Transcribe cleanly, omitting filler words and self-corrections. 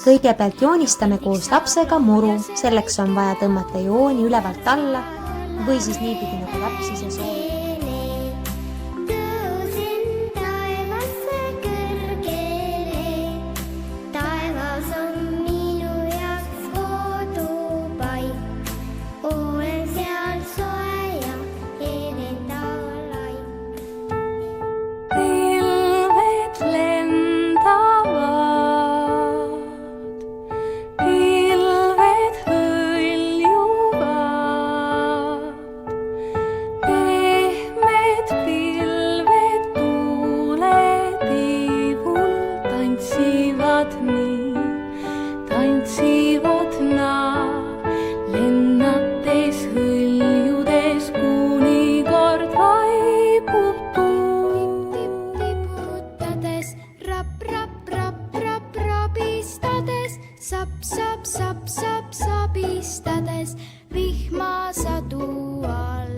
kõigepealt joonistame koos lapsega muru, selleks on vaja tõmmata jooni ülevalt alla või siis niipidi nagu laps ise soovib. Tantsivad nad, lennates hõljudes, kuni kord vaibub tuu. Tiputades, rap, rap, rap, rap, rabistades, sap, sap, sap, sap, sabistades, vihmasadu all.